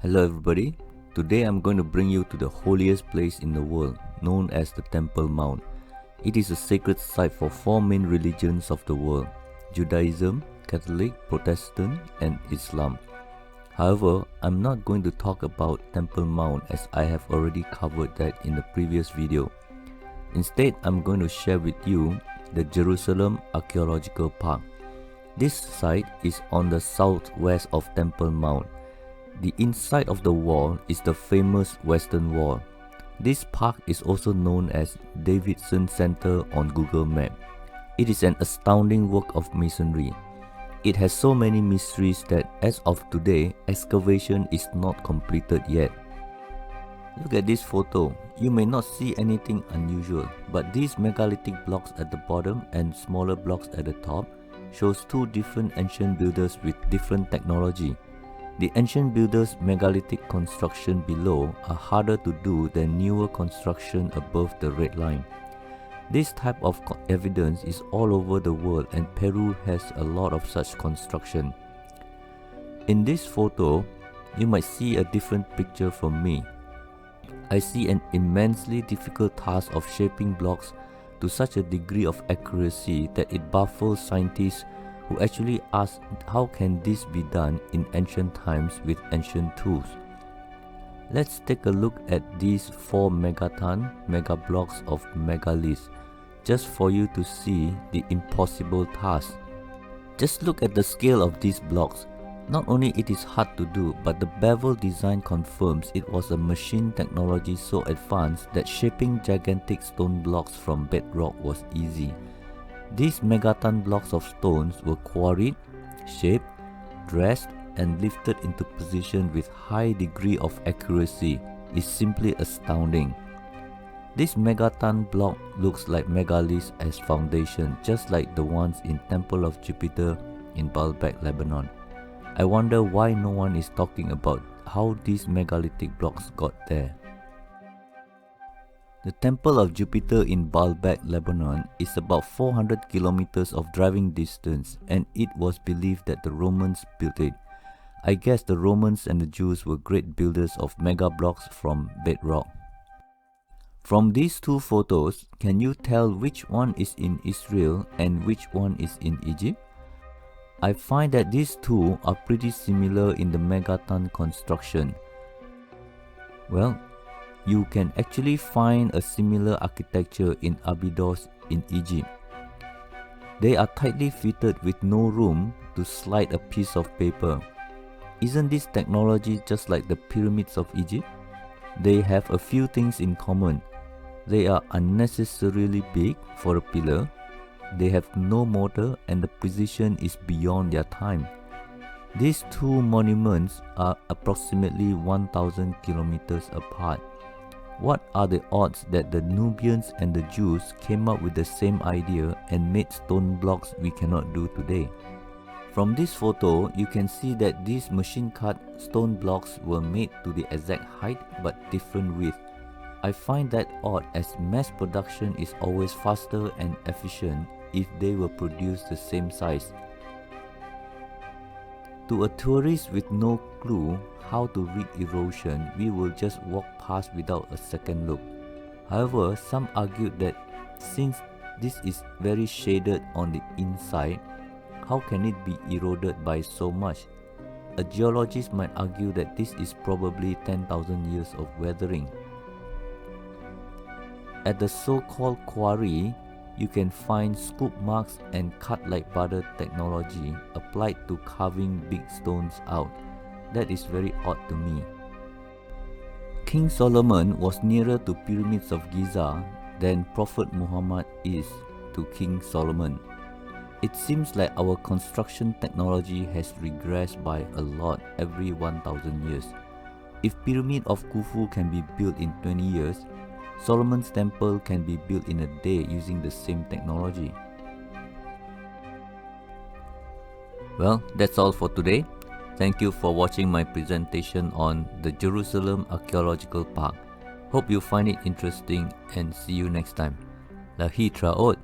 Hello everybody, today I'm going to bring you to the holiest place in the world, known as the Temple Mount. It is a sacred site for four main religions of the world, Judaism, Catholic, Protestant and Islam. However, I'm not going to talk about Temple Mount as I have already covered that in the previous video. Instead, I'm going to share with you the Jerusalem Archaeological Park. This site is on the southwest of Temple Mount. The inside of the wall is the famous Western Wall. This park is also known as Davidson Center on Google Maps. It is an astounding work of masonry. It has so many mysteries that as of today, excavation is not completed yet. Look at this photo. You may not see anything unusual, but these megalithic blocks at the bottom and smaller blocks at the top shows two different ancient builders with different technology. The ancient builders' megalithic construction below are harder to do than newer construction above the red line. This type of evidence is all over the world and Peru has a lot of such construction. In this photo, you might see a different picture from me. I see an immensely difficult task of shaping blocks to such a degree of accuracy that it baffles scientists who actually ask how can this be done in ancient times with ancient tools. Let's take a look at these four mega blocks of megaliths just for you to see the impossible task. Just look at the scale of these blocks. Not only it is hard to do, but the bevel design confirms it was a machine technology so advanced that shaping gigantic stone blocks from bedrock was easy. These megaton blocks of stones were quarried, shaped, dressed, and lifted into position with high degree of accuracy is simply astounding. This megaton block looks like megaliths as foundation, just like the ones in Temple of Jupiter in Baalbek, Lebanon. I wonder why no one is talking about how these megalithic blocks got there. The Temple of Jupiter in Baalbek, Lebanon is about 400 kilometers of driving distance, and it was believed that the Romans built it. I guess the Romans and the Jews were great builders of mega blocks from bedrock. From these two photos, can you tell which one is in Israel and which one is in Egypt? I find that these two are pretty similar in the megaton construction. Well, you can actually find a similar architecture in Abydos in Egypt. They are tightly fitted with no room to slide a piece of paper. Isn't this technology just like the pyramids of Egypt? They have a few things in common. They are unnecessarily big for a pillar. They have no mortar and the precision is beyond their time. These two monuments are approximately 1,000 kilometers apart. What are the odds that the Nubians and the Jews came up with the same idea and made stone blocks we cannot do today? From this photo, you can see that these machine-cut stone blocks were made to the exact height but different width. I find that odd as mass production is always faster and efficient if they were produced the same size. To a tourist with no clue how to read erosion, we will just walk past without a second look. However, some argued that since this is very shaded on the inside, how can it be eroded by so much? A geologist might argue that this is probably 10,000 years of weathering. At the so-called quarry, you can find scoop marks and cut like butter technology applied to carving big stones out. That is very odd to me. King Solomon was nearer to pyramids of Giza than Prophet Muhammad is to King Solomon. It seems like our construction technology has regressed by a lot every 1,000 years. If Pyramid of Khufu can be built in 20 years, Solomon's temple can be built in a day using the same technology. Well, that's all for today. Thank you for watching my presentation on the Jerusalem Archaeological Park. Hope you find it interesting and see you next time. Lahi traot.